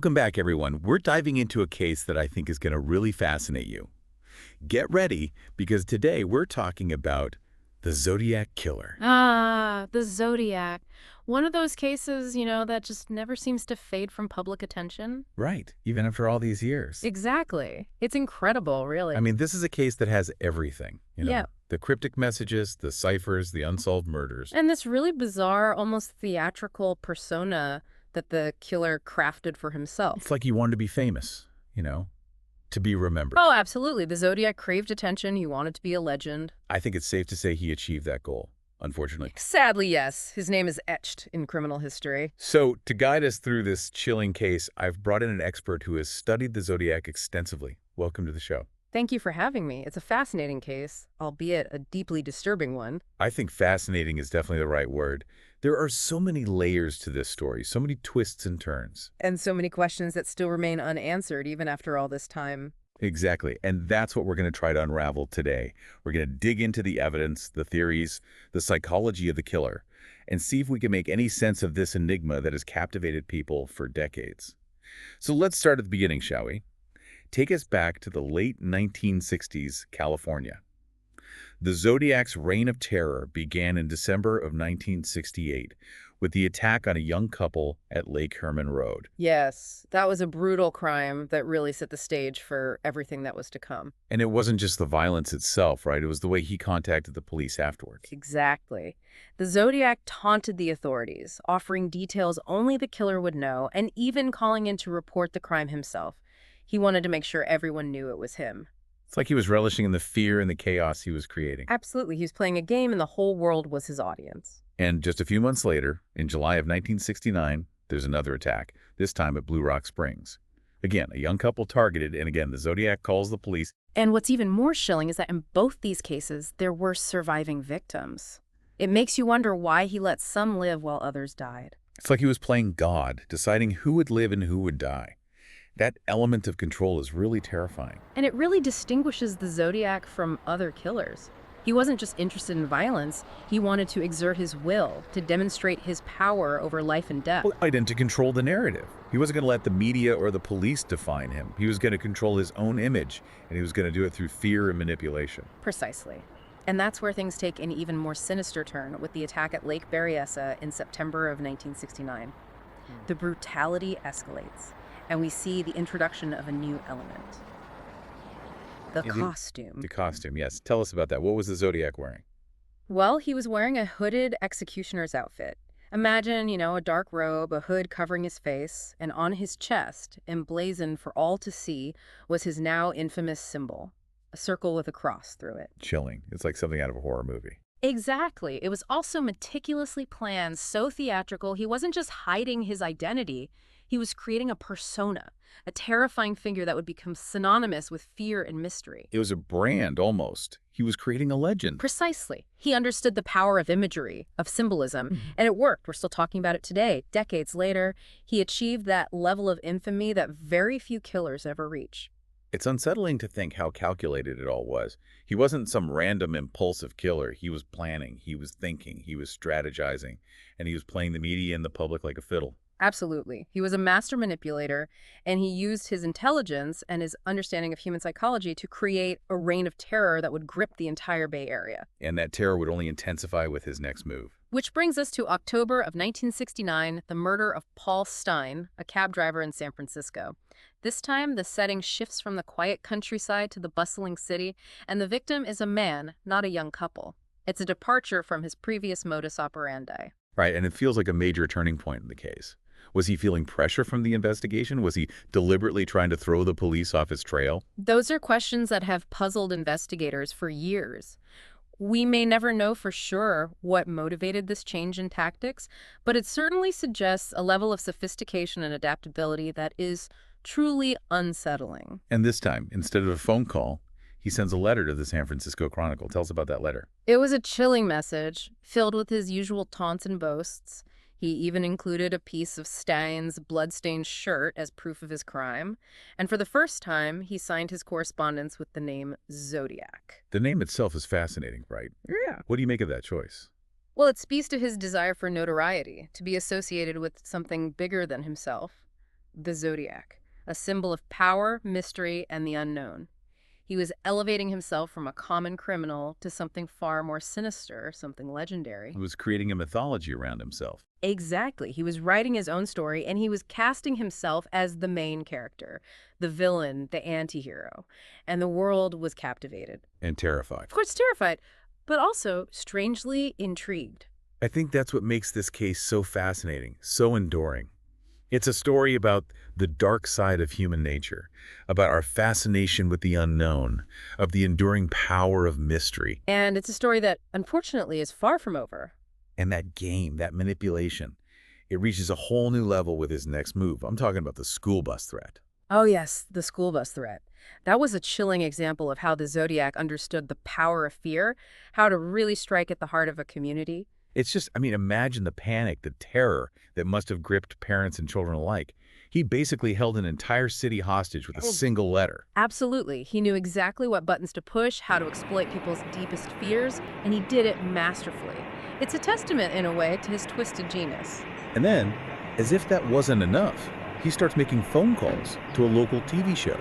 Welcome back, everyone. We're diving into a case that I think is going to really fascinate you. Get ready, because today we're talking about the Zodiac Killer. Ah, the Zodiac. One of those cases, that just never seems to fade from public attention. Right, even after all these years. Exactly. It's incredible, really. I mean, this is a case that has everything, Yeah. The cryptic messages, the ciphers, the unsolved murders. And this really bizarre, almost theatrical persona that the killer crafted for himself. It's like he wanted to be famous, to be remembered. Oh, absolutely. The Zodiac craved attention. He wanted to be a legend. I think it's safe to say he achieved that goal, unfortunately. Sadly, yes. His name is etched in criminal history. So, to guide us through this chilling case, I've brought in an expert who has studied the Zodiac extensively. Welcome to the show. Thank you for having me. It's a fascinating case, albeit a deeply disturbing one. I think fascinating is definitely the right word. There are so many layers to this story, so many twists and turns. And so many questions that still remain unanswered even after all this time. Exactly, and that's what we're going to try to unravel today. We're going to dig into the evidence, the theories, the psychology of the killer, and see if we can make any sense of this enigma that has captivated people for decades. So let's start at the beginning, shall we? Take us back to the late 1960s, California. The Zodiac's reign of terror began in December of 1968 with the attack on a young couple at Lake Herman Road. Yes, that was a brutal crime that really set the stage for everything that was to come. And it wasn't just the violence itself, right? It was the way he contacted the police afterwards. Exactly. The Zodiac taunted the authorities, offering details only the killer would know, and even calling in to report the crime himself. He wanted to make sure everyone knew it was him. It's like he was relishing in the fear and the chaos he was creating. Absolutely. He was playing a game and the whole world was his audience. And just a few months later, in July of 1969, there's another attack, this time at Blue Rock Springs. Again, a young couple targeted, and again, the Zodiac calls the police. And what's even more chilling is that in both these cases, there were surviving victims. It makes you wonder why he let some live while others died. It's like he was playing God, deciding who would live and who would die. That element of control is really terrifying. And it really distinguishes the Zodiac from other killers. He wasn't just interested in violence, he wanted to exert his will, to demonstrate his power over life and death. And to control the narrative. He wasn't going to let the media or the police define him. He was going to control his own image, and he was going to do it through fear and manipulation. Precisely. And that's where things take an even more sinister turn with the attack at Lake Berryessa in September of 1969. The brutality escalates, and we see the introduction of a new element. The costume. The costume, yes. Tell us about that. What was the Zodiac wearing? Well, he was wearing a hooded executioner's outfit. Imagine, a dark robe, a hood covering his face, and on his chest, emblazoned for all to see, was his now infamous symbol, a circle with a cross through it. Chilling. It's like something out of a horror movie. Exactly. It was also meticulously planned, so theatrical. He wasn't just hiding his identity. He was creating a persona, a terrifying figure that would become synonymous with fear and mystery. It was a brand, almost. He was creating a legend. Precisely. He understood the power of imagery, of symbolism, and it worked. We're still talking about it today. Decades later, he achieved that level of infamy that very few killers ever reach. It's unsettling to think how calculated it all was. He wasn't some random impulsive killer. He was planning, he was thinking, he was strategizing, and he was playing the media and the public like a fiddle. Absolutely. He was a master manipulator, and he used his intelligence and his understanding of human psychology to create a reign of terror that would grip the entire Bay Area. And that terror would only intensify with his next move. Which brings us to October of 1969, the murder of Paul Stein, a cab driver in San Francisco. This time, the setting shifts from the quiet countryside to the bustling city, and the victim is a man, not a young couple. It's a departure from his previous modus operandi. Right, and it feels like a major turning point in the case. Was he feeling pressure from the investigation? Was he deliberately trying to throw the police off his trail? Those are questions that have puzzled investigators for years. We may never know for sure what motivated this change in tactics, but it certainly suggests a level of sophistication and adaptability that is truly unsettling. And this time, instead of a phone call, he sends a letter to the San Francisco Chronicle. Tell us about that letter. It was a chilling message, filled with his usual taunts and boasts. He even included a piece of Stein's bloodstained shirt as proof of his crime. And for the first time, he signed his correspondence with the name Zodiac. The name itself is fascinating, right? Yeah. What do you make of that choice? Well, it speaks to his desire for notoriety, to be associated with something bigger than himself. the Zodiac, a symbol of power, mystery, and the unknown. He was elevating himself from a common criminal to something far more sinister, something legendary. He was creating a mythology around himself. Exactly. He was writing his own story, and he was casting himself as the main character, the villain, the anti-hero. And the world was captivated. And terrified. Of course, terrified, but also strangely intrigued. I think that's what makes this case so fascinating, so enduring. It's a story about the dark side of human nature, about our fascination with the unknown, of the enduring power of mystery. And it's a story that, unfortunately, is far from over. And that game, that manipulation, it reaches a whole new level with his next move. I'm talking about the school bus threat. Oh, yes, the school bus threat. That was a chilling example of how the Zodiac understood the power of fear, how to really strike at the heart of a community. It's just, imagine the panic, the terror that must have gripped parents and children alike. He basically held an entire city hostage with a single letter. Absolutely. He knew exactly what buttons to push, how to exploit people's deepest fears, and he did it masterfully. It's a testament, in a way, to his twisted genius. And then, as if that wasn't enough, he starts making phone calls to a local TV show.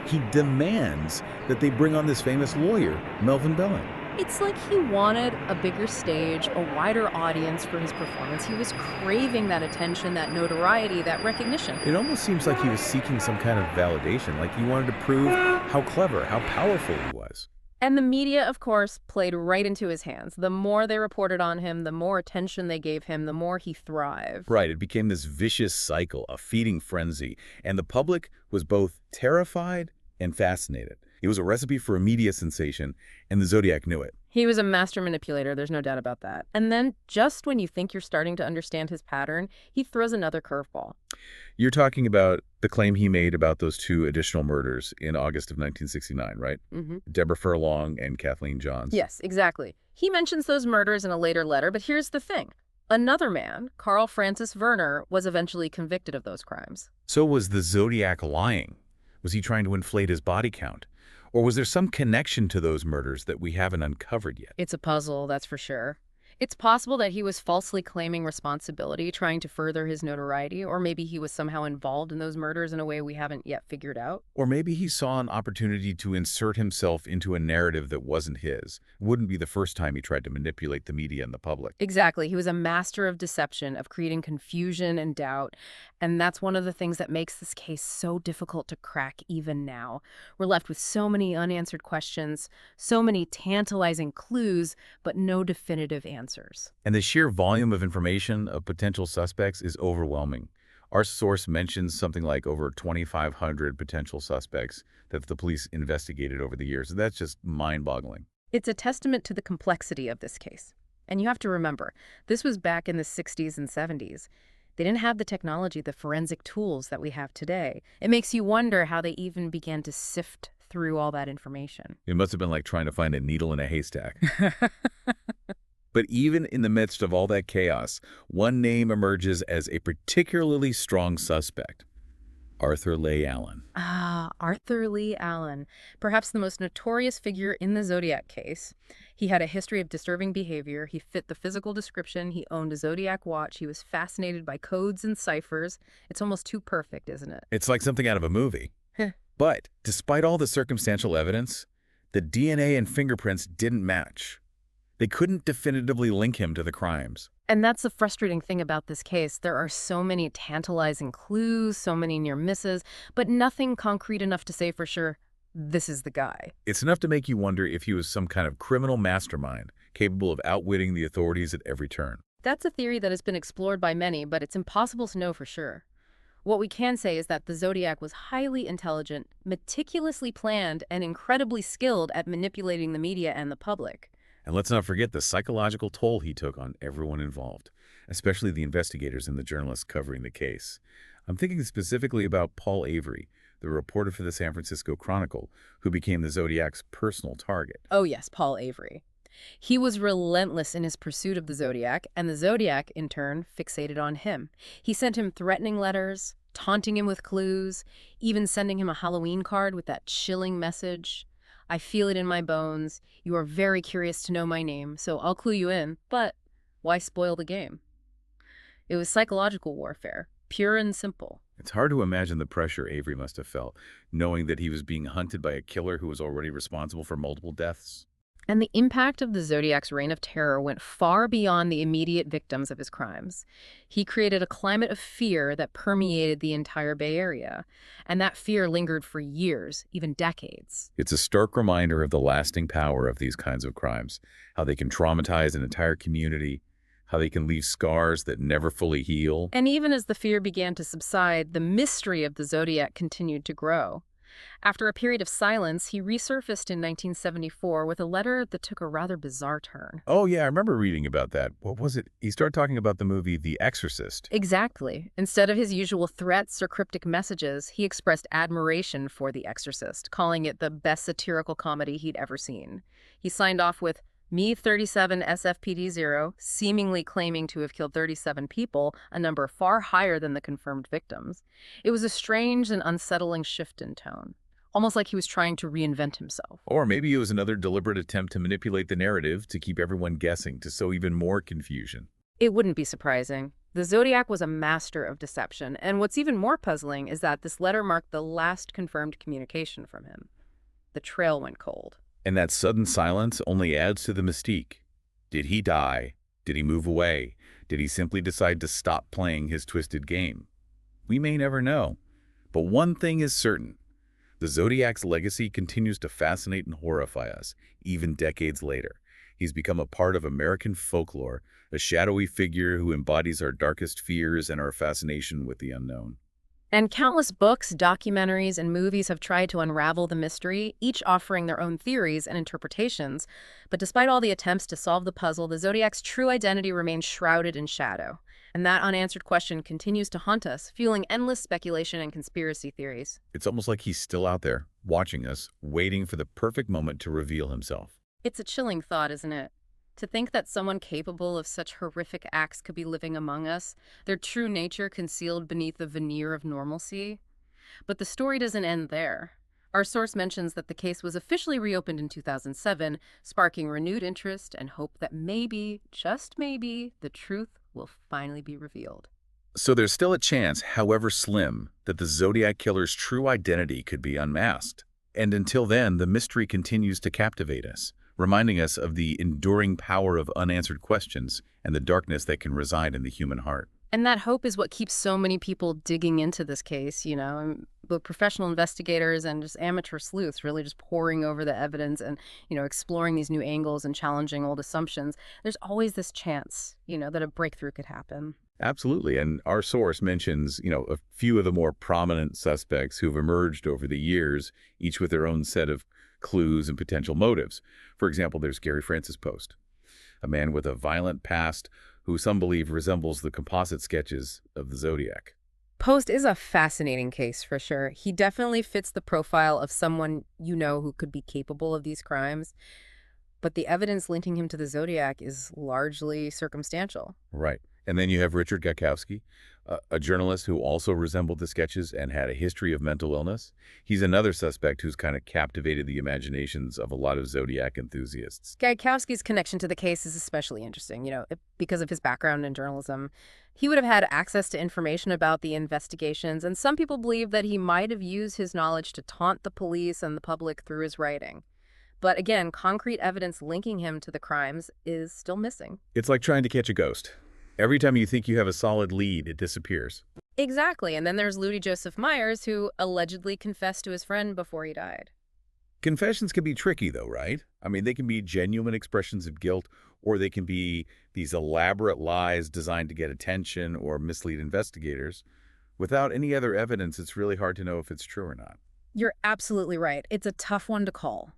He demands that they bring on this famous lawyer, Melvin Belling. It's like he wanted a bigger stage, a wider audience for his performance. He was craving that attention, that notoriety, that recognition. It almost seems like he was seeking some kind of validation, like he wanted to prove how clever, how powerful he was. And the media, of course, played right into his hands. The more they reported on him, the more attention they gave him, the more he thrived. Right, it became this vicious cycle, a feeding frenzy, and the public was both terrified and fascinated. It was a recipe for a media sensation, and the Zodiac knew it. He was a master manipulator, there's no doubt about that. And then, just when you think you're starting to understand his pattern, he throws another curveball. You're talking about the claim he made about those 2 additional murders in August of 1969, right? Mm-hmm. Deborah Furlong and Kathleen Johns. Yes, exactly. He mentions those murders in a later letter, but here's the thing. Another man, Carl Francis Werner, was eventually convicted of those crimes. So was the Zodiac lying? Was he trying to inflate his body count? Or was there some connection to those murders that we haven't uncovered yet? It's a puzzle, that's for sure. It's possible that he was falsely claiming responsibility, trying to further his notoriety, or maybe he was somehow involved in those murders in a way we haven't yet figured out. Or maybe he saw an opportunity to insert himself into a narrative that wasn't his. It wouldn't be the first time he tried to manipulate the media and the public. Exactly. He was a master of deception, of creating confusion and doubt. And that's one of the things that makes this case so difficult to crack even now. We're left with so many unanswered questions, so many tantalizing clues, but no definitive answers. And the sheer volume of information of potential suspects is overwhelming. Our source mentions something like over 2,500 potential suspects that the police investigated over the years. That's just mind-boggling. It's a testament to the complexity of this case. And you have to remember, this was back in the 60s and 70s. They didn't have the technology, the forensic tools that we have today. It makes you wonder how they even began to sift through all that information. It must have been like trying to find a needle in a haystack. But even in the midst of all that chaos, one name emerges as a particularly strong suspect: Arthur Leigh Allen. Ah, Arthur Leigh Allen, perhaps the most notorious figure in the Zodiac case. He had a history of disturbing behavior. He fit the physical description. He owned a Zodiac watch. He was fascinated by codes and ciphers. It's almost too perfect, isn't it? It's like something out of a movie. But despite all the circumstantial evidence, the DNA and fingerprints didn't match. They couldn't definitively link him to the crimes. And that's the frustrating thing about this case. There are so many tantalizing clues, so many near misses, but nothing concrete enough to say for sure, this is the guy. It's enough to make you wonder if he was some kind of criminal mastermind, capable of outwitting the authorities at every turn. That's a theory that has been explored by many, but it's impossible to know for sure. What we can say is that the Zodiac was highly intelligent, meticulously planned, and incredibly skilled at manipulating the media and the public. And let's not forget the psychological toll he took on everyone involved, especially the investigators and the journalists covering the case. I'm thinking specifically about Paul Avery, the reporter for the San Francisco Chronicle, who became the Zodiac's personal target. Oh yes, Paul Avery. He was relentless in his pursuit of the Zodiac, and the Zodiac, in turn, fixated on him. He sent him threatening letters, taunting him with clues, even sending him a Halloween card with that chilling message: "I feel it in my bones. You are very curious to know my name, so I'll clue you in, but why spoil the game?" It was psychological warfare, pure and simple. It's hard to imagine the pressure Avery must have felt, knowing that he was being hunted by a killer who was already responsible for multiple deaths. And the impact of the Zodiac's reign of terror went far beyond the immediate victims of his crimes. He created a climate of fear that permeated the entire Bay Area, and that fear lingered for years, even decades. It's a stark reminder of the lasting power of these kinds of crimes, how they can traumatize an entire community, how they can leave scars that never fully heal. And even as the fear began to subside, the mystery of the Zodiac continued to grow. After a period of silence, he resurfaced in 1974 with a letter that took a rather bizarre turn. Oh, yeah, I remember reading about that. What was it? He started talking about the movie The Exorcist. Exactly. Instead of his usual threats or cryptic messages, he expressed admiration for The Exorcist, calling it the best satirical comedy he'd ever seen. He signed off with Me 37 SFPD0, seemingly claiming to have killed 37 people, a number far higher than the confirmed victims. It was a strange and unsettling shift in tone, almost like he was trying to reinvent himself. Or maybe it was another deliberate attempt to manipulate the narrative to keep everyone guessing, to sow even more confusion. It wouldn't be surprising. The Zodiac was a master of deception, and what's even more puzzling is that this letter marked the last confirmed communication from him. The trail went cold. And that sudden silence only adds to the mystique. Did he die? Did he move away? Did he simply decide to stop playing his twisted game? We may never know. But one thing is certain. The Zodiac's legacy continues to fascinate and horrify us, even decades later. He's become a part of American folklore, a shadowy figure who embodies our darkest fears and our fascination with the unknown. And countless books, documentaries, and movies have tried to unravel the mystery, each offering their own theories and interpretations. But despite all the attempts to solve the puzzle, the Zodiac's true identity remains shrouded in shadow. And that unanswered question continues to haunt us, fueling endless speculation and conspiracy theories. It's almost like he's still out there, watching us, waiting for the perfect moment to reveal himself. It's a chilling thought, isn't it? To think that someone capable of such horrific acts could be living among us, their true nature concealed beneath a veneer of normalcy. But the story doesn't end there. Our source mentions that the case was officially reopened in 2007, sparking renewed interest and hope that maybe, just maybe, the truth will finally be revealed. So there's still a chance, however slim, that the Zodiac Killer's true identity could be unmasked. And until then, the mystery continues to captivate us, reminding us of the enduring power of unanswered questions and the darkness that can reside in the human heart. And that hope is what keeps so many people digging into this case, and both professional investigators and just amateur sleuths really just poring over the evidence and, exploring these new angles and challenging old assumptions. There's always this chance, that a breakthrough could happen. Absolutely. And our source mentions, a few of the more prominent suspects who've emerged over the years, each with their own set of clues and potential motives. For example, there's Gary Francis Post, a man with a violent past who some believe resembles the composite sketches of the Zodiac. Post is a fascinating case for sure. He definitely fits the profile of someone who could be capable of these crimes. But the evidence linking him to the Zodiac is largely circumstantial. Right. And then you have Richard Gatkowski, a journalist who also resembled the sketches and had a history of mental illness. He's another suspect who's kind of captivated the imaginations of a lot of Zodiac enthusiasts. Gatkowski's connection to the case is especially interesting, because of his background in journalism. He would have had access to information about the investigations, and some people believe that he might have used his knowledge to taunt the police and the public through his writing. But again, concrete evidence linking him to the crimes is still missing. It's like trying to catch a ghost. Every time you think you have a solid lead, it disappears. Exactly. And then there's Louis Joseph Myers, who allegedly confessed to his friend before he died. Confessions can be tricky, though, right? I mean, they can be genuine expressions of guilt, or they can be these elaborate lies designed to get attention or mislead investigators. Without any other evidence, it's really hard to know if it's true or not. You're absolutely right. It's a tough one to call.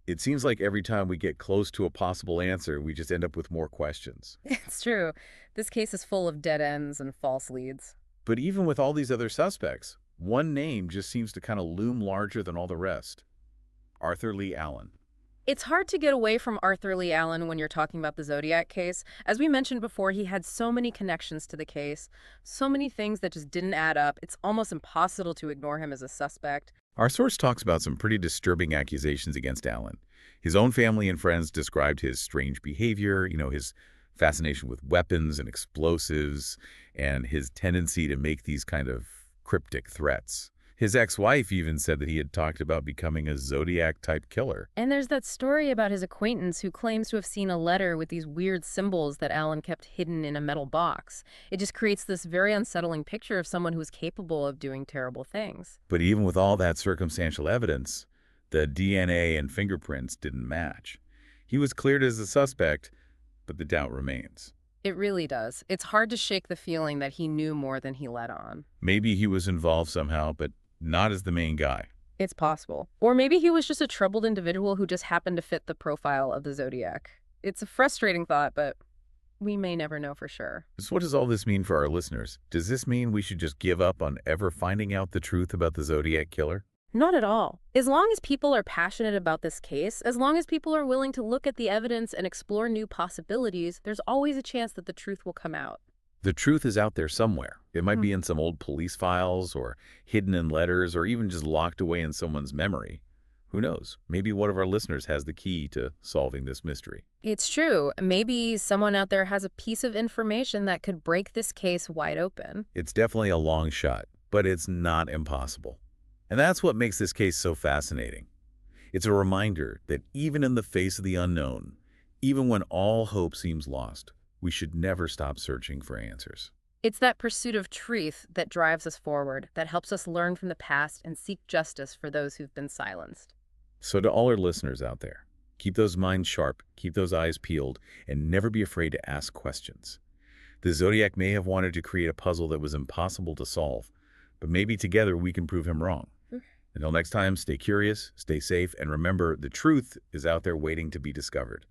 It seems like every time we get close to a possible answer, we just end up with more questions. It's true. This case is full of dead ends and false leads. But even with all these other suspects, one name just seems to kind of loom larger than all the rest. Arthur Lee Allen. It's hard to get away from Arthur Lee Allen when you're talking about the Zodiac case. As we mentioned before, he had so many connections to the case, so many things that just didn't add up. It's almost impossible to ignore him as a suspect. Our source talks about some pretty disturbing accusations against Allen. His own family and friends described his strange behavior, his fascination with weapons and explosives, and his tendency to make these kind of cryptic threats. His ex-wife even said that he had talked about becoming a Zodiac-type killer. And there's that story about his acquaintance who claims to have seen a letter with these weird symbols that Alan kept hidden in a metal box. It just creates this very unsettling picture of someone who's capable of doing terrible things. But even with all that circumstantial evidence, the DNA and fingerprints didn't match. He was cleared as a suspect, but the doubt remains. It really does. It's hard to shake the feeling that he knew more than he let on. Maybe he was involved somehow, but not as the main guy. It's possible. Or maybe he was just a troubled individual who just happened to fit the profile of the Zodiac. It's a frustrating thought, but we may never know for sure. So what does all this mean for our listeners? Does this mean we should just give up on ever finding out the truth about the Zodiac Killer? Not at all. As long as people are passionate about this case, as long as people are willing to look at the evidence and explore new possibilities, there's always a chance that the truth will come out. The truth is out there somewhere. It might be in some old police files or hidden in letters or even just locked away in someone's memory. Who knows? Maybe one of our listeners has the key to solving this mystery. It's true. Maybe someone out there has a piece of information that could break this case wide open. It's definitely a long shot, but it's not impossible. And that's what makes this case so fascinating. It's a reminder that even in the face of the unknown, even when all hope seems lost, we should never stop searching for answers. It's that pursuit of truth that drives us forward, that helps us learn from the past and seek justice for those who've been silenced. So to all our listeners out there, keep those minds sharp, keep those eyes peeled, and never be afraid to ask questions. The Zodiac may have wanted to create a puzzle that was impossible to solve, but maybe together we can prove him wrong. Until next time, stay curious, stay safe, and remember, the truth is out there waiting to be discovered.